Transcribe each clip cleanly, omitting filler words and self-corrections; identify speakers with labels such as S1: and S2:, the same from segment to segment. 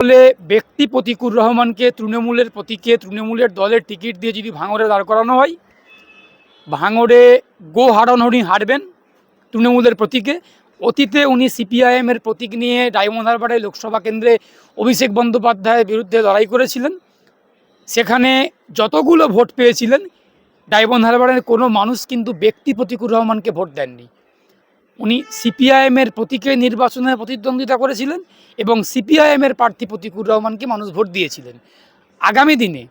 S1: বলে ব্যক্তি প্রতিকুর রহমানকে তৃণমূলের প্রতীকে তৃণমূলের দলের টিকিট দিয়ে যদি ভাঙড়ে দাঁড় করানো হয়, ভাঙড়ে গো হারণহরি হারবেন তৃণমূলের প্রতীকে। অতীতে উনি সিপিআইএমের প্রতীক নিয়ে ডায়মন্ড হারবারে লোকসভা কেন্দ্রে অভিষেক বন্দ্যোপাধ্যায়ের বিরুদ্ধে লড়াই করেছিলেন। সেখানে যতগুলো ভোট পেয়েছিলেন, ডায়মন্ড হারবারের কোনো মানুষ কিন্তু ব্যক্তি প্রতিকুর রহমানকে ভোট দেননি। উনি সিপিআইএমের প্রতীকে নির্বাচনে প্রতিদ্বন্দ্বিতা করেছিলেন এবং সিপিআইএমের প্রার্থী প্রতিকুর রহমানকে মানুষ ভোট দিয়েছিলেন। আগামী দিনে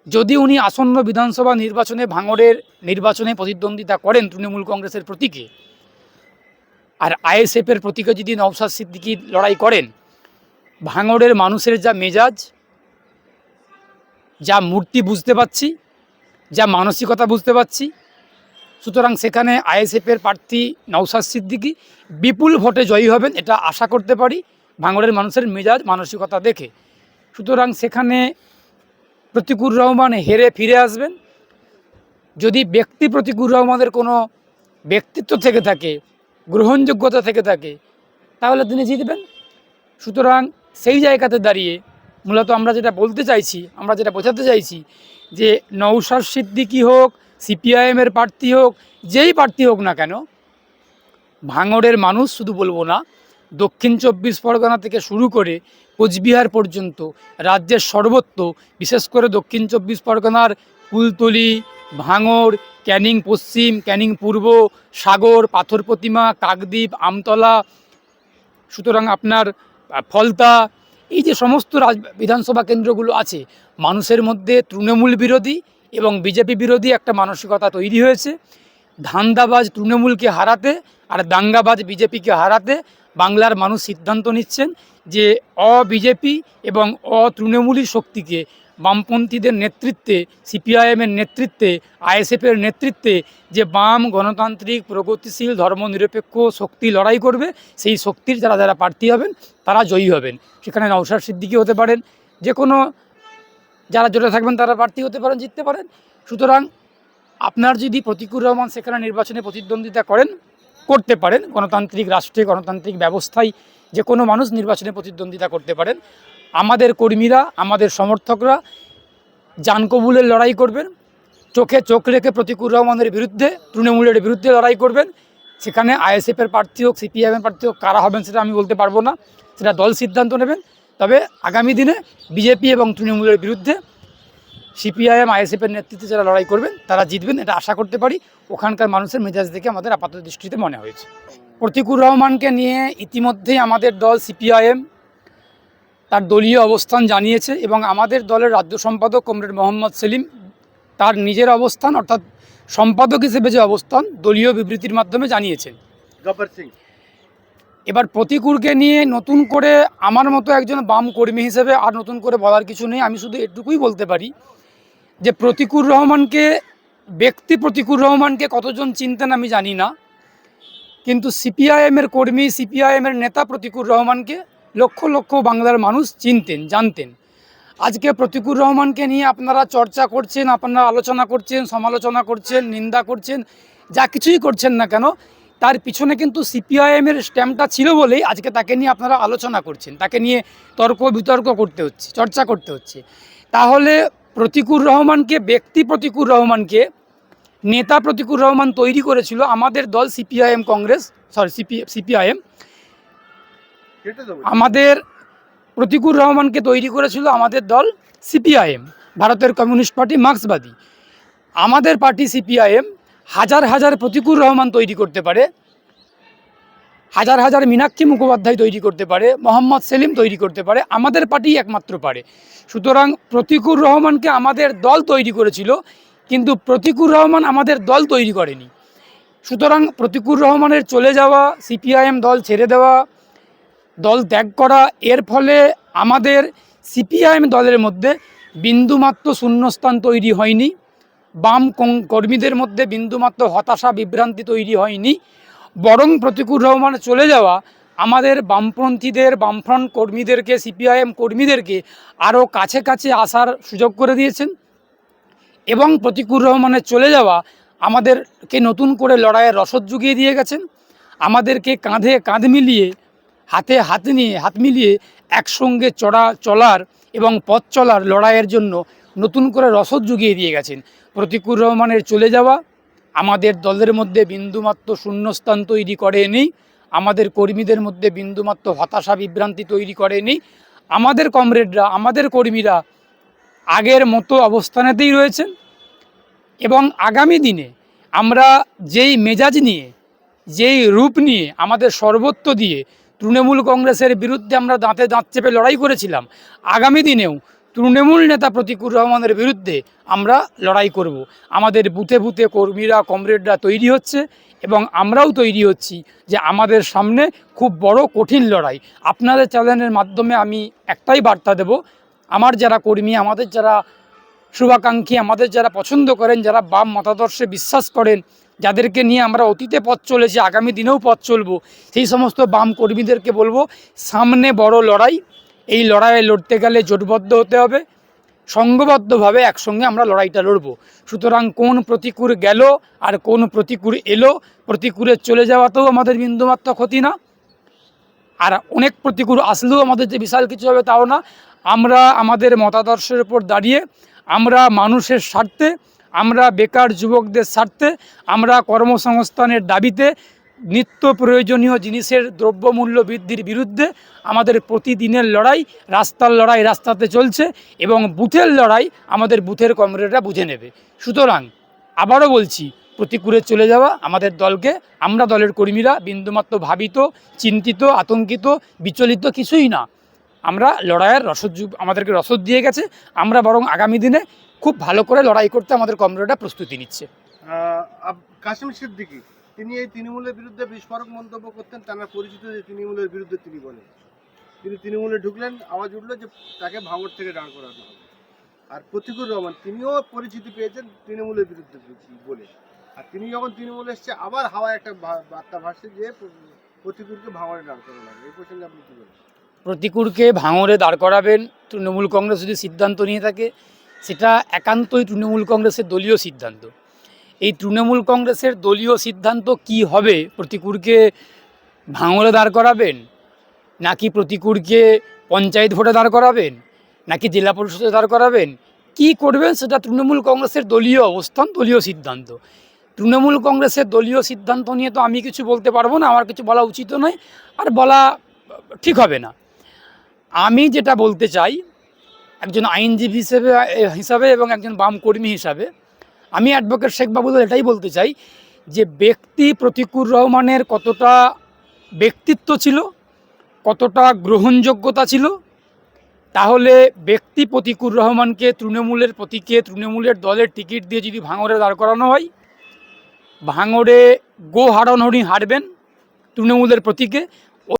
S1: যদি উনি আসন্ন বিধানসভা নির্বাচনে ভাঙড়ের নির্বাচনে প্রতিদ্বন্দ্বিতা করেন তৃণমূল কংগ্রেসের প্রতীকে, আর আইএসএফের প্রতীকে যদি নওশাদ সিদ্দিকী লড়াই করেন, ভাঙড়ের মানুষের যা মেজাজ, যা মূর্তি বুঝতে পাচ্ছি, যা মানসিকতা বুঝতে পাচ্ছি, সুতরাং সেখানে আইএসএফের প্রার্থী নওশাদ সিদ্দিকী বিপুল ভোটে জয়ী হবেন, এটা আশা করতে পারি ভাঙড়ের মানুষের মেজাজ মানসিকতা দেখে। সুতরাং সেখানে প্রতিকুর রহমান হেরে ফিরে আসবেন। যদি ব্যক্তি প্রতিকুর রহমানের কোনো ব্যক্তিত্ব থেকে থাকে, গ্রহণযোগ্যতা থেকে থাকে, তাহলে তিনি জিতবেন। সুতরাং সেই জায়গাতে দাঁড়িয়ে মূলত আমরা যেটা বলতে চাইছি, আমরা যেটা বোঝাতে চাইছি, যে নওশাদ সিদ্দিকী হোক, সিপিআইএমের প্রার্থী হোক, যেই প্রার্থী হোক না কেন, ভাঙড়ের মানুষ শুধু বলবো না, দক্ষিণ 24 পরগনা থেকে শুরু করে কোচবিহার পর্যন্ত রাজ্যের সর্বত্র, বিশেষ করে দক্ষিণ 24 পরগনার কুলতলি, ভাঙড়, ক্যানিং পশ্চিম, ক্যানিং পূর্ব, সাগর, পাথর প্রতিমা, কাকদ্বীপ, আমতলা, সুতরাং আপনার ফলতা, এই যে সমস্ত বিধানসভা কেন্দ্রগুলো আছে, মানুষের মধ্যে তৃণমূল বিরোধী এবং বিজেপি বিরোধী একটা মানসিকতা তৈরি হয়েছে। ধান্দাবাজ তৃণমূলকে হারাতে আর দাঙ্গাবাজ বিজেপিকে হারাতে বাংলার মানুষ সিদ্ধান্ত নিচ্ছেন যে বিজেপি এবং তৃণমূলী শক্তিকে বামপন্থীদের নেতৃত্বে, সিপিআইএমের নেতৃত্বে, আইএসএফের নেতৃত্বে যে বাম গণতান্ত্রিক প্রগতিশীল ধর্মনিরপেক্ষ শক্তি লড়াই করবে, সেই শক্তির যারা যারা প্রার্থী হবেন তারা জয়ী হবেন। সেখানে নওশাদ সিদ্দিকী হতে পারেন, যে কোনো যারা জোটে থাকবেন তারা প্রার্থী হতে পারেন, জিততে পারেন। সুতরাং আপনার যদি প্রতিকুর রহমান সেখানে নির্বাচনে প্রতিদ্বন্দ্বিতা করতে পারেন, গণতান্ত্রিক রাষ্ট্রে, গণতান্ত্রিক ব্যবস্থায় যে কোনো মানুষ নির্বাচনে প্রতিদ্বন্দ্বিতা করতে পারেন। আমাদের কর্মীরা, আমাদের সমর্থকরা জানকবুলের লড়াই করবেন, চোখে চোখ রেখে প্রতিকুর রহমানের বিরুদ্ধে, তৃণমূলের বিরুদ্ধে লড়াই করবেন। সেখানে আইএসএফের প্রার্থী হোক, সিপিআইএমের প্রার্থী হোক, কারা হবেন সেটা আমি বলতে পারবো না, সেটা দল সিদ্ধান্ত নেবেন। তবে আগামী দিনে বিজেপি এবং তৃণমূলের বিরুদ্ধে সিপিআইএম, আইএসএফের নেতৃত্বে যারা লড়াই করবেন তারা জিতবেন, এটা আশা করতে পারি। ওখানকার মানুষের মেজাজ দেখে আমাদের আপাতত দৃষ্টিতে মনে হয়েছে। প্রতিকুর রহমানকে নিয়ে ইতিমধ্যেই আমাদের দল সিপিআইএম তার দলীয় অবস্থান জানিয়েছে এবং আমাদের দলের রাজ্য সম্পাদক কমরেড মোহাম্মদ সেলিম তার নিজের অবস্থান, অর্থাৎ সম্পাদক হিসেবে যে অবস্থান, দলীয় বিবৃতির মাধ্যমে জানিয়েছেন। গব্বর সিং এবার প্রতিকুরকে নিয়ে নতুন করে আমার মতো একজন বাম কর্মী হিসেবে আর নতুন করে বলার কিছু নেই। আমি শুধু এটুকুই বলতে পারি যে প্রতিকুর রহমানকে, ব্যক্তি প্রতিকুর রহমানকে কতজন চিনতেন আমি জানি না, কিন্তু সিপিআইএমের কর্মী, সিপিআইএমের নেতা প্রতিকুর রহমানকে লক্ষ লক্ষ বাংলার মানুষ চিনতেন, জানতেন। আজকে প্রতিকুর রহমানকে নিয়ে আপনারা চর্চা করছেন, আপনারা আলোচনা করছেন, সমালোচনা করছেন, নিন্দা করছেন, যা কিছুই করছেন না কেন, তার পিছনে কিন্তু সিপিআইএমের স্ট্যাম্পটা ছিল বলেই আজকে তাকে নিয়ে আপনারা আলোচনা করছেন, তাকে নিয়ে তর্ক বিতর্ক করতে হচ্ছে, চর্চা করতে হচ্ছে। তাহলে প্রতিকুর রহমানকে, ব্যক্তি প্রতিকুর রহমানকে নেতা প্রতিকুর রহমান তৈরি করেছিল আমাদের দল সিপিআইএম কংগ্রেস, সিপিআইএম। আমাদের প্রতিকুর রহমানকে তৈরি করেছিল আমাদের দল সিপিআইএম, ভারতের কমিউনিস্ট পার্টি, মার্ক্সবাদী। আমাদের পার্টি সিপিআইএম হাজার হাজার প্রতিকুর রহমান তৈরি করতে পারে, হাজার হাজার মীনাক্ষী মুখোপাধ্যায় তৈরি করতে পারে, মোহাম্মদ সেলিম তৈরি করতে পারে, আমাদের পার্টি একমাত্র পারে। সুতরাং প্রতিকুর রহমানকে আমাদের দল তৈরি করেছিল, কিন্তু প্রতিকুর রহমান আমাদের দল তৈরি করেনি। সুতরাং প্রতিকুর রহমানের চলে যাওয়া, সিপিআইএম দল ছেড়ে দেওয়া, দল ত্যাগ করা, এর ফলে আমাদের সিপিআইএম দলের মধ্যে বিন্দুমাত্র শূন্যস্থান তৈরি হয়নি, বাম কর্মীদের মধ্যে বিন্দুমাত্র হতাশা, বিভ্রান্তি তৈরি হয়নি। বরং প্রতিকুর রহমানের চলে যাওয়া আমাদের বামপন্থীদের, বামফ্রন্ট কর্মীদেরকে, সিপিআইএম কর্মীদেরকে আরও কাছে কাছে আসার সুযোগ করে দিয়েছেন। এবং প্রতিকুর রহমানের চলে যাওয়া আমাদেরকে নতুন করে লড়াইয়ের রসদ জুগিয়ে দিয়ে গেছেন, আমাদেরকে কাঁধে কাঁধ মিলিয়ে হাতে হাত মিলিয়ে একসঙ্গে চলার এবং পথ চলার লড়াইয়ের জন্য নতুন করে রসদ জুগিয়ে দিয়ে গেছেন। প্রতিকুর রহমানের চলে যাওয়া আমাদের দলের মধ্যে বিন্দুমাত্র শূন্যস্থান তৈরি করেনি, আমাদের কর্মীদের মধ্যে বিন্দুমাত্র হতাশা বিভ্রান্তি তৈরি করেনি। আমাদের কমরেডরা, আমাদের কর্মীরা আগের মতো অবস্থানেতেই রয়েছেন এবং আগামী দিনে আমরা যেই মেজাজ নিয়ে, যেই রূপ নিয়ে, আমাদের সর্বত্র দিয়ে তৃণমূল কংগ্রেসের বিরুদ্ধে আমরা দাঁতে দাঁত চেপে লড়াই করেছিলাম, আগামী দিনেও তৃণমূল নেতা প্রতিকুর রহমানের বিরুদ্ধে আমরা লড়াই করব। আমাদের বুথে বুথে কর্মীরা, কমরেডরা তৈরি হচ্ছে এবং আমরাও তৈরি হচ্ছি যে আমাদের সামনে খুব বড় কঠিন লড়াই। আপনাদের চ্যানেলের মাধ্যমে আমি একটাই বার্তা দেব, আমার যারা কর্মী, আমাদের যারা শুভাকাঙ্ক্ষী, আমাদের যারা পছন্দ করেন, যারা বাম মতাদর্শে বিশ্বাস করেন, যাদেরকে নিয়ে আমরা অতীতে পথ চলেছি, আগামী দিনেও পথ চলবো, সেই সমস্ত বাম কর্মীদেরকে বলবো সামনে বড় লড়াই। এই লড়াইয়ে লড়তে গেলে জোটবদ্ধ হতে হবে, সংঘবদ্ধভাবে একসঙ্গে আমরা লড়াইটা লড়ব। সুতরাং কোন প্রতিকূল গেল আর কোন প্রতিকূল এলো, প্রতিকূলের চলে যাওয়াতেও আমাদের বিন্দুমাত্র ক্ষতি না, আর অনেক প্রতিকূল আসলেও আমাদের যে বিশাল কিছু হবে তাও না। আমরা আমাদের মতাদর্শের উপর দাঁড়িয়ে, আমরা মানুষের স্বার্থে, আমরা বেকার যুবকদের স্বার্থে, আমরা কর্মসংস্থানের দাবিতে, নিত্য প্রয়োজনীয় জিনিসের দ্রব্যমূল্য বৃদ্ধির বিরুদ্ধে আমাদের প্রতিদিনের লড়াই, রাস্তার লড়াই রাস্তাতে চলছে এবং বুথের লড়াই আমাদের বুথের কমরেডরা বুঝে নেবে। সুতরাং আবারও বলছি, প্রতিকূলে চলে যাওয়া আমাদের দলকে, আমরা দলের কর্মীরা বিন্দুমাত্র ভাবিত, চিন্তিত, আতঙ্কিত, বিচলিত কিছুই না। আমরা লড়াইয়ের আমাদেরকে রসদ দিয়ে গেছে, আমরা বরং আগামী দিনে খুব ভালো করে লড়াই করতে আমাদের কমরেডরা প্রস্তুতি নিচ্ছে।
S2: কাসিম সিদ্দিকী তিনি এই তৃণমূলের বিরুদ্ধে বিস্ফোরক মন্তব্য করতেন, তার পরিচিত যে তৃণমূলের বিরুদ্ধে তিনি বলেন, তিনি তৃণমূলে ঢুকলেন, আওয়াজ উঠলো যে তাকে ভাঙড় থেকে দাঁড় করানো হবে। আর প্রতিকুর রহমান তিনিও পরিচিতি পেয়েছেন তৃণমূলের বিরুদ্ধে বলে, আর তিনি যখন তৃণমূলে এসছে আবার হাওয়ায় একটা বার্তা ভাসছে যে প্রতিকুরকে ভাঙড়ে দাঁড় করানো হবে। এই প্রসঙ্গে আপনি কী বলেন?
S1: প্রতিকূলকে ভাঙড়ে দাঁড় করাবেন তৃণমূল কংগ্রেস যদি সিদ্ধান্ত নিয়ে থাকে, সেটা একান্তই তৃণমূল কংগ্রেসের দলীয় সিদ্ধান্ত। এই তৃণমূল কংগ্রেসের দলীয় সিদ্ধান্ত কি হবে, প্রতিকূলকে ভাঙড়ে দাঁড় করাবেন নাকি প্রতিকূলকে পঞ্চায়েত ভোটে দাঁড় করাবেন নাকি জেলা পরিষদে দাঁড় করাবেন, কি করবেন সেটা তৃণমূল কংগ্রেসের দলীয় অবস্থান, দলীয় সিদ্ধান্ত। তৃণমূল কংগ্রেসের দলীয় সিদ্ধান্ত নিয়ে তো আমি কিছু বলতে পারবো না, আমার কিছু বলা উচিত নয়, আর বলা ঠিক হবে না। আমি যেটা বলতে চাই, একজন আইনজীবী হিসাবে এবং একজন বাম কর্মী হিসাবে, আমি অ্যাডভোকেট শেখ বাবুল এটাই বলতে চাই যে ব্যক্তি প্রতিকুর রহমানের কতটা ব্যক্তিত্ব ছিল, কতটা গ্রহণযোগ্যতা ছিল, তাহলে ব্যক্তি প্রতিকুর রহমানকে তৃণমূলের প্রতীকে, তৃণমূলের দলের টিকিট দিয়ে যদি ভাঙড়ে দাঁড় করানো হয়, ভাঙড়ে গো হারান হরিণ হারবেন তৃণমূলের প্রতীকে,